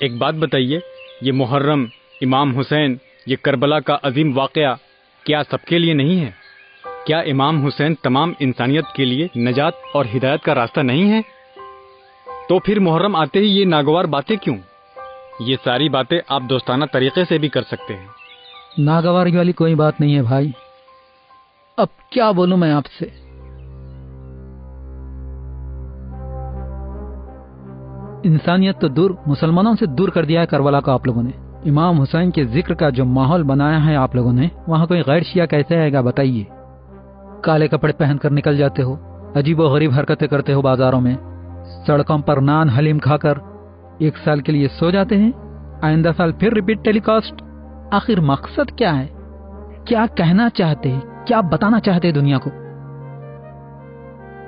ایک بات بتائیے، یہ محرم، امام حسین، یہ کربلا کا عظیم واقعہ کیا سب کے لیے نہیں ہے؟ کیا امام حسین تمام انسانیت کے لیے نجات اور ہدایت کا راستہ نہیں ہے؟ تو پھر محرم آتے ہی یہ ناگوار باتیں کیوں؟ یہ ساری باتیں آپ دوستانہ طریقے سے بھی کر سکتے ہیں۔ ناگواری والی کوئی بات نہیں ہے بھائی، اب کیا بولوں میں آپ سے۔ انسانیت تو دور، مسلمانوں سے دور کر دیا ہے کربلا کا آپ لوگوں نے۔ امام حسین کے ذکر کا جو ماحول بنایا ہے آپ لوگوں نے، وہاں کوئی غیر شیعہ کیسے آئے گا بتائیے؟ کالے کپڑے پہن کر نکل جاتے ہو، عجیب و غریب حرکتیں کرتے ہو بازاروں میں، سڑکوں پر نان حلیم کھا کر 1 سال کے لیے سو جاتے ہیں، آئندہ سال پھر ریپیٹ ٹیلی کاسٹ۔ آخر مقصد کیا ہے؟ کیا کہنا چاہتے، کیا بتانا چاہتے دنیا کو؟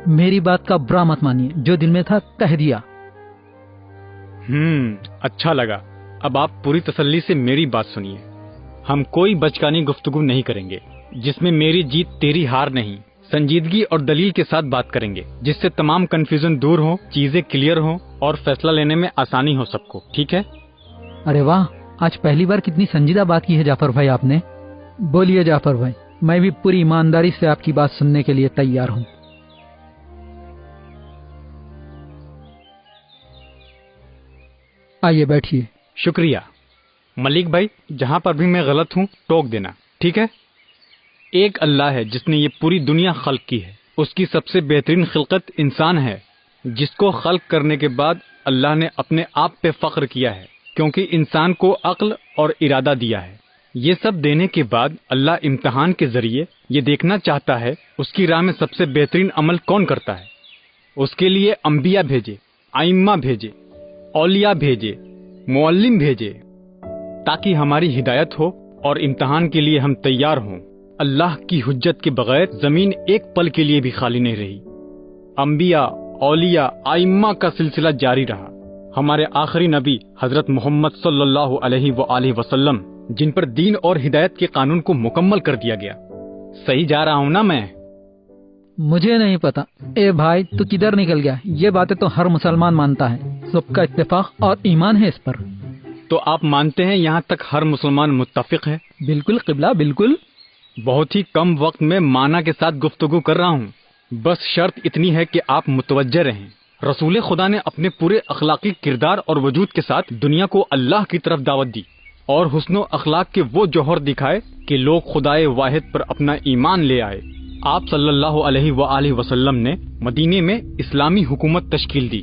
میری بات کا برا مت مانیے، جو دل میں تھا کہہ دیا۔ اچھا لگا۔ اب آپ پوری تسلی سے میری بات سنیے۔ ہم کوئی بچکانی گفتگو نہیں کریں گے جس میں میری جیت تیری ہار نہیں، سنجیدگی اور دلیل کے ساتھ بات کریں گے جس سے تمام کنفیوژن دور ہو، چیزیں کلیئر ہوں اور فیصلہ لینے میں آسانی ہو سب کو، ٹھیک ہے؟ ارے واہ، آج پہلی بار کتنی سنجیدہ بات کی ہے جعفر بھائی آپ نے۔ بولیے جعفر بھائی، میں بھی پوری ایمانداری سے آپ کی بات سننے کے لیے تیار ہوں۔ آئیے بیٹھیے۔ شکریہ ملک بھائی، جہاں پر بھی میں غلط ہوں ٹوک دینا، ٹھیک ہے؟ ایک اللہ ہے جس نے یہ پوری دنیا خلق کی ہے، اس کی سب سے بہترین خلقت انسان ہے، جس کو خلق کرنے کے بعد اللہ نے اپنے آپ پہ فخر کیا ہے کیونکہ انسان کو عقل اور ارادہ دیا ہے۔ یہ سب دینے کے بعد اللہ امتحان کے ذریعے یہ دیکھنا چاہتا ہے اس کی راہ میں سب سے بہترین عمل کون کرتا ہے۔ اس کے لیے انبیاء بھیجے، ائمہ بھیجے، اولیاء بھیجے، معلم بھیجے تاکہ ہماری ہدایت ہو اور امتحان کے لیے ہم تیار ہوں۔ اللہ کی حجت کے بغیر زمین ایک پل کے لیے بھی خالی نہیں رہی۔ انبیاء، اولیاء، ائمہ کا سلسلہ جاری رہا۔ ہمارے آخری نبی حضرت محمد صلی اللہ علیہ وآلہ وسلم، جن پر دین اور ہدایت کے قانون کو مکمل کر دیا گیا۔ صحیح جا رہا ہوں نا میں؟ مجھے نہیں پتا اے بھائی تو کدھر نکل گیا، یہ باتیں تو ہر مسلمان مانتا ہے، سب کا اتفاق اور ایمان ہے اس پر۔ تو آپ مانتے ہیں یہاں تک ہر مسلمان متفق ہے؟ بالکل قبلہ، بالکل۔ بہت ہی کم وقت میں معنی کے ساتھ گفتگو کر رہا ہوں، بس شرط اتنی ہے کہ آپ متوجہ رہیں۔ رسول خدا نے اپنے پورے اخلاقی کردار اور وجود کے ساتھ دنیا کو اللہ کی طرف دعوت دی اور حسن و اخلاق کے وہ جوہر دکھائے کہ لوگ خدائے واحد پر اپنا ایمان لے آئے۔ آپ صلی اللہ علیہ وآلہ وسلم نے مدینے میں اسلامی حکومت تشکیل دی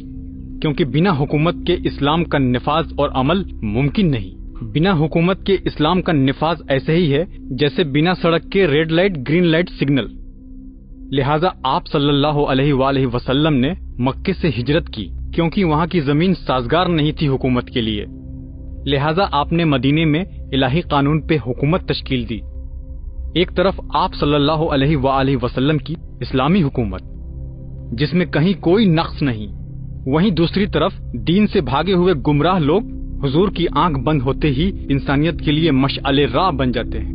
کیونکہ بنا حکومت کے اسلام کا نفاذ اور عمل ممکن نہیں۔ بنا حکومت کے اسلام کا نفاذ ایسے ہی ہے جیسے بنا سڑک کے red light green light signal. لہٰذا آپ صلی اللہ علیہ وآلہ وسلم نے مکے سے ہجرت کی کیونکہ وہاں کی زمین سازگار نہیں تھی حکومت کے لیے، لہٰذا آپ نے مدینے میں الہی قانون پہ حکومت تشکیل دی۔ ایک طرف آپ صلی اللہ علیہ وآلہ وسلم کی اسلامی حکومت جس میں کہیں کوئی نقص نہیں، وہیں دوسری طرف دین سے بھاگے ہوئے گمراہ لوگ حضور کی آنکھ بند ہوتے ہی انسانیت کے لیے مشعل راہ بن جاتے ہیں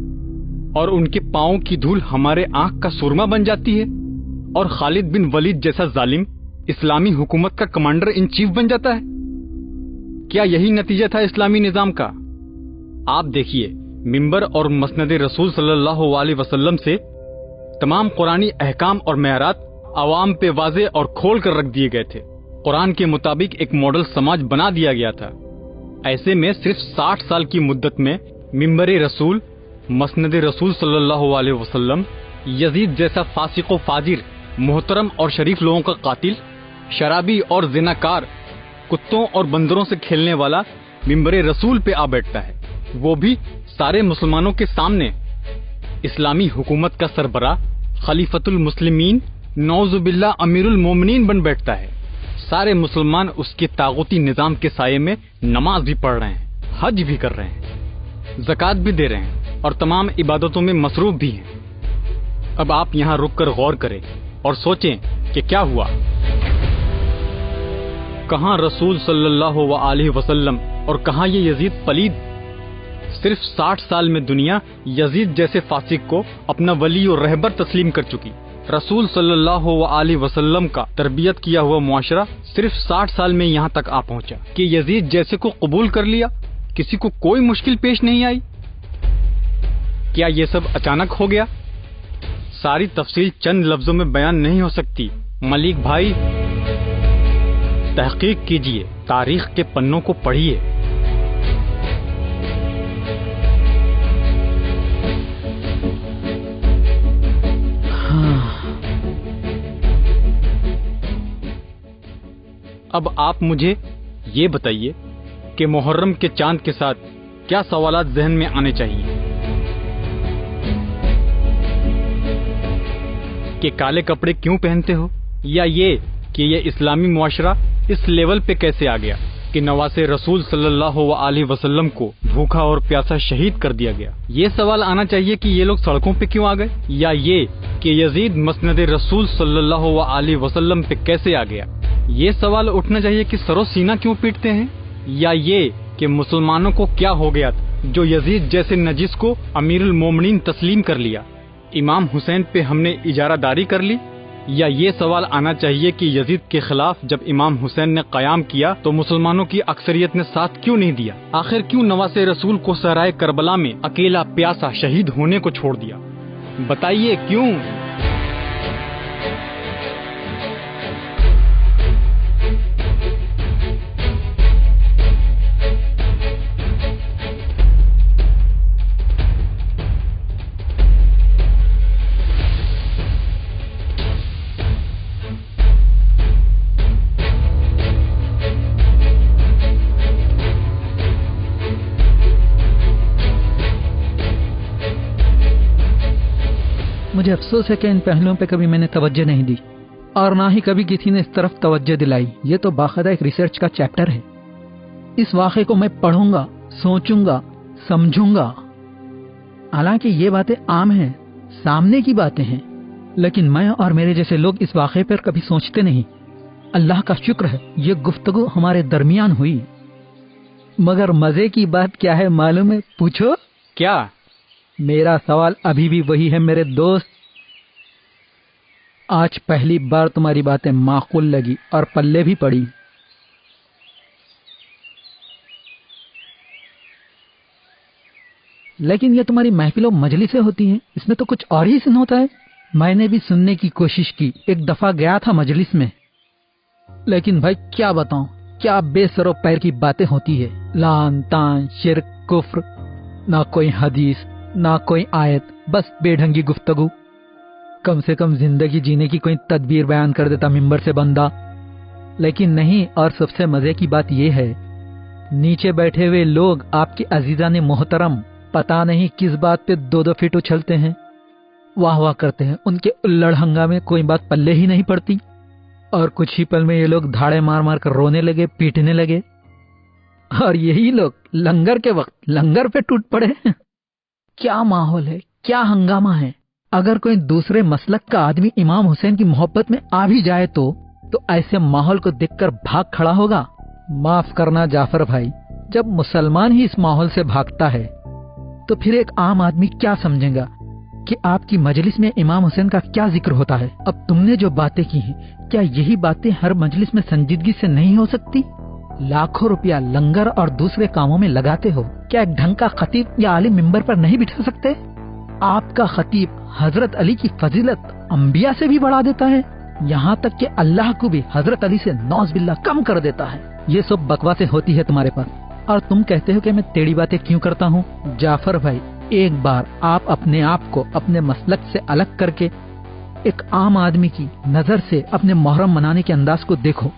اور ان کے پاؤں کی دھول ہمارے آنکھ کا سرما بن جاتی ہے، اور خالد بن ولید جیسا ظالم اسلامی حکومت کا کمانڈر ان چیف بن جاتا ہے۔ کیا یہی نتیجہ تھا اسلامی نظام کا؟ آپ دیکھیے، منبر اور مسند رسول صلی اللہ علیہ وسلم سے تمام قرآنی احکام اور معیارات عوام پہ واضح اور کھول کر رکھ دیے گئے تھے۔ قرآن کے مطابق ایک ماڈل سماج بنا دیا گیا تھا۔ ایسے میں صرف 60 سال کی مدت میں منبر رسول، مسند رسول صلی اللہ علیہ وسلم، یزید جیسا فاسق و فاجر، محترم اور شریف لوگوں کا قاتل، شرابی اور زناکار، کتوں اور بندروں سے کھیلنے والا منبر رسول پہ آ بیٹھتا ہے، وہ بھی سارے مسلمانوں کے سامنے۔ اسلامی حکومت کا سربراہ خلیفۃ المسلمین، نعوذ باللہ امیر المومنین بن بیٹھتا ہے۔ سارے مسلمان اس کے طاغوتی نظام کے سائے میں نماز بھی پڑھ رہے ہیں، حج بھی کر رہے ہیں، زکوٰۃ بھی دے رہے ہیں اور تمام عبادتوں میں مصروف بھی ہیں۔ اب آپ یہاں رک کر غور کریں اور سوچیں کہ کیا ہوا۔ کہاں رسول صلی اللہ علیہ وسلم اور کہاں یہ یزید پلید؟ صرف 60 سال میں دنیا یزید جیسے فاسق کو اپنا ولی اور رہبر تسلیم کر چکی۔ रसूल सल्लल्लाहु अलैहि वसल्लम का तरबियत किया हुआ मुआशरा सिर्फ 60 साल में यहाँ तक आ पहुँचा कि यजीद जैसे को कबूल कर लिया, किसी को कोई मुश्किल पेश नहीं आई। क्या ये सब अचानक हो गया? सारी तफसील चंद लफ्जों में बयान नहीं हो सकती। मलिक भाई, तहकीक कीजिए, तारीख के पन्नों को पढ़िए। अब आप मुझे ये बताइए कि मुहर्रम के चांद के साथ क्या सवालात जहन में आने चाहिए कि काले कपड़े क्यों पहनते हो, या ये कि ये इस्लामी मुआशरा इस लेवल पे कैसे आ गया कि नवासे रसूल सल्लल्लाहु अलैहि वसल्लम को भूखा और प्यासा शहीद कर दिया गया। ये सवाल आना चाहिए कि ये लोग सड़कों पे क्यों आ गए, या ये कि यजीद मसनद रसूल सल्लल्लाहु अलैहि वसल्लम पे कैसे आ गया। ये सवाल उठना चाहिए कि सरो सीना क्यों पीटते हैं, या ये कि मुसलमानों को क्या हो गया जो यजीद जैसे नजिस को अमीरुल मोमिनीन तस्लीम कर लिया। इमाम हुसैन पे हमने इजारादारी कर ली, या ये सवाल आना चाहिए कि यजीद के खिलाफ जब इमाम हुसैन ने कयाम किया तो मुसलमानों की अक्सरियत ने साथ क्यों नहीं दिया। आखिर क्यों नवासे रसूल को सहराए करबला में अकेला प्यासा शहीद होने को छोड़ दिया, बताइए क्यों। मुझे अफसोस है कि इन पहलुओं पे कभी मैंने तवज्जो नहीं दी और ना ही कभी किसी ने इस तरफ तवज्जो दिलाई। ये तो बाकायदा एक रिसर्च का चैप्टर है। इस वाक़े को मैं पढ़ूंगा, सोचूंगा, समझूंगा। हालांकि ये बातें आम हैं, सामने की बातें हैं, लेकिन मैं और मेरे जैसे लोग इस वाक़े पर कभी सोचते नहीं। अल्लाह का शुक्र है ये गुफ्तगू हमारे दरमियान हुई। मगर मजे की बात क्या है मालूम है? पूछो। क्या? मेरा सवाल अभी भी वही है मेरे दोस्त। आज पहली बार तुम्हारी बातें माकूल लगी और पल्ले भी पड़ी। लेकिन ये तुम्हारी महफिलों मजलिसें होती हैं, इसमें तो कुछ और ही सीन होता है। मैंने भी सुनने की कोशिश की, एक दफा गया था मजलिस में, लेकिन भाई क्या बताऊं, क्या बेसरो पैर की बातें होती है। लान तान शिर्क कुफ्र, ना कोई हदीस ना कोई आयत, बस बेढंगी गुफ्तगू। कम से कम जिंदगी जीने की कोई तदबीर बयान कर देता मिंबर से बंदा, लेकिन नहीं। और सबसे मजे की बात यह है, नीचे बैठे हुए लोग आपके अजीजान मोहतरम पता नहीं किस बात पे दो दो फीट उछलते हैं, वाह वाह करते हैं। उनके उल्लड़ हंगामे कोई बात पल्ले ही नहीं पड़ती, और कुछ ही पल में ये लोग धाड़े मार मार कर रोने लगे, पीटने लगे। और यही लोग लंगर के वक्त लंगर पे टूट पड़े। क्या माहौल है, क्या हंगामा है। अगर कोई दूसरे मसलक का आदमी इमाम हुसैन की मोहब्बत में आ भी जाए तो ऐसे माहौल को देखकर भाग खड़ा होगा। माफ करना जाफर भाई, जब मुसलमान ही इस माहौल से भागता है तो फिर एक आम आदमी क्या समझेगा कि आपकी मजलिस में इमाम हुसैन का क्या जिक्र होता है। अब तुमने जो बातें की हैं, क्या यही बातें हर मजलिस में संजीदगी से नहीं हो सकती? लाखों रुपया लंगर और दूसरे कामों में लगाते हो, क्या एक ढंग का खतीब या आलिम मिंबर पर नहीं बिठा सकते? आपका खतीब हजरत अली की फजीलत अंबिया से भी बढ़ा देता है, यहाँ तक कि अल्लाह को भी हजरत अली से नौज बिल्ला कम कर देता है। ये सब बकवासें होती है तुम्हारे पास, और तुम कहते हो कि मैं टेढ़ी बातें क्यों करता हूँ। जाफर भाई, एक बार आप अपने आप को अपने मसलक से अलग करके एक आम आदमी की नजर से अपने मुहर्रम मनाने के अंदाज को देखो,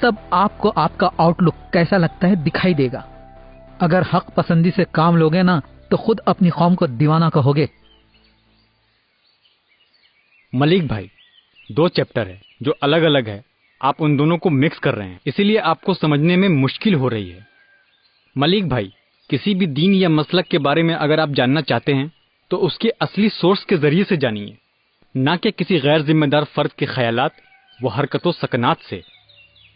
तब आपको आपका आउटलुक कैसा लगता है दिखाई देगा। अगर हक पसंदी से काम लोगे ना तो खुद अपनी कौम को दीवाना कहोगे। मलिक भाई, 2 चैप्टर है जो अलग अलग है, आप उन दोनों को मिक्स कर रहे हैं, इसीलिए आपको समझने में मुश्किल हो रही है। मलिक भाई, किसी भी दीन या मसलक के बारे में अगर आप जानना चाहते हैं तो उसके असली सोर्स के जरिए से जानिए, ना कि किसी गैर जिम्मेदार फर्द के ख्यालात व हरकतों सकनात से।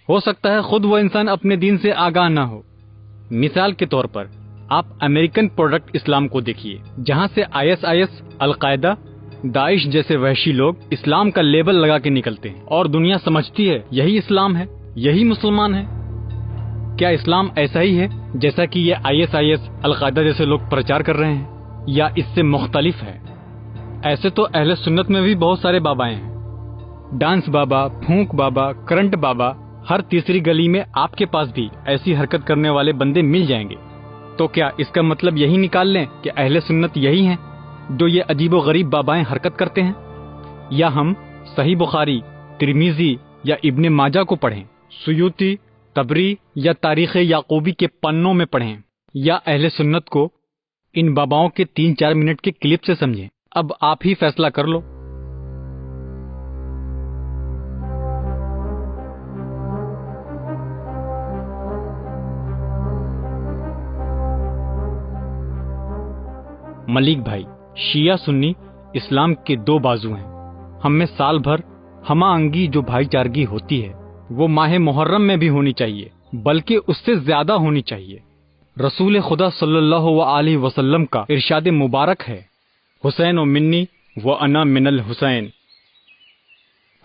हो सकता है खुद वो इंसान अपने दीन से आगाह ना हो। मिसाल के तौर पर आप अमेरिकन प्रोडक्ट इस्लाम को देखिए, जहां से ISIS, अलकायदा दाइश जैसे वहशी लोग इस्लाम का लेबल लगा के निकलते हैं और दुनिया समझती है यही इस्लाम है, यही मुसलमान है। क्या इस्लाम ऐसा ही है जैसा कि ये ISIS, अलकायदा जैसे लोग प्रचार कर रहे हैं, या इससे मुख्तलिफ है? ऐसे तो अहले सुन्नत में भी बहुत सारे बाबाएं हैं। डांस बाबा, फूंक बाबा, करंट बाबा, हर तीसरी गली में आपके पास भी ऐसी हरकत करने वाले बंदे मिल जाएंगे। तो क्या इसका मतलब यही निकाल लें कि अहले सुन्नत यही हैं जो ये अजीबो गरीब बाबाएं हरकत करते हैं? या हम सही बुखारी, तिरमिजी या इब्ने माजा को पढ़ें, सुयूती, तबरी या तारीख याकूबी के पन्नों में पढ़ें, या अहले सुन्नत को इन बाबाओं के 3-4 मिनट के क्लिप से समझें? अब आप ही फैसला कर लो। मलिक भाई, शिया सुन्नी इस्लाम के 2 बाजू हैं। हम में साल भर हमाअंगी जो भाईचारगी होती है वो माह मुहर्रम में भी होनी चाहिए, बल्कि उससे ज्यादा होनी चाहिए। रसूल खुदा सल्लल्लाहु अलैहि वसल्लम का इरशाद मुबारक है, हुसैन व मिन्नी व अना मिनल हुसैन।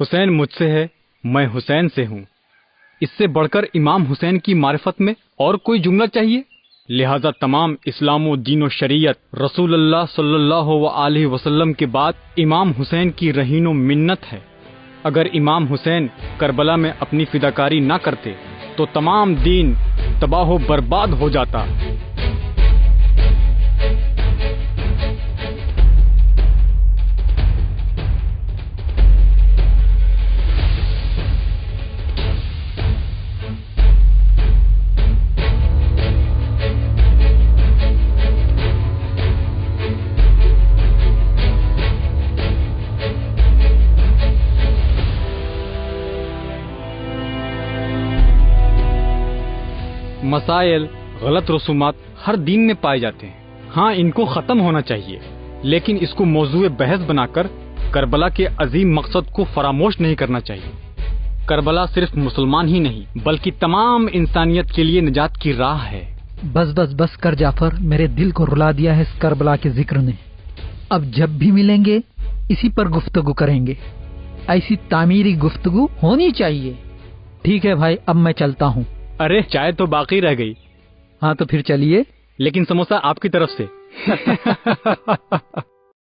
हुसैन मुझसे है, मैं हुसैन से हूँ। इससे बढ़कर इमाम हुसैन की मारिफत में और कोई जुमला चाहिए? लिहाजा तमाम इस्लाम व दीन व शरीयत रसूलुल्लाह सल्लल्लाहु अलैहि वसल्लम के बाद इमाम हुसैन की रहीनो मिन्नत है। अगर इमाम हुसैन करबला में अपनी फिदाकारी ना करते तो तमाम दीन तबाह बर्बाद हो जाता। मसाइल, गलत रसूमात हर दीन में पाए जाते हैं। हाँ, इनको खत्म होना चाहिए, लेकिन इसको मौजूए बहस बनाकर करबला के अजीम मकसद को फरामोश नहीं करना चाहिए। करबला सिर्फ मुसलमान ही नहीं बल्कि तमाम इंसानियत के लिए निजात की राह है। बस बस बस कर जाफर, मेरे दिल को रुला दिया है इस करबला के जिक्र ने। अब जब भी मिलेंगे इसी पर गुफ्तगू करेंगे। ऐसी तामीरी गुफ्तगू होनी चाहिए। ठीक है भाई, अब मैं चलता हूँ। अरे, चाय तो बाकी रह गई। हाँ तो फिर चलिए। लेकिन समोसा आपकी तरफ से।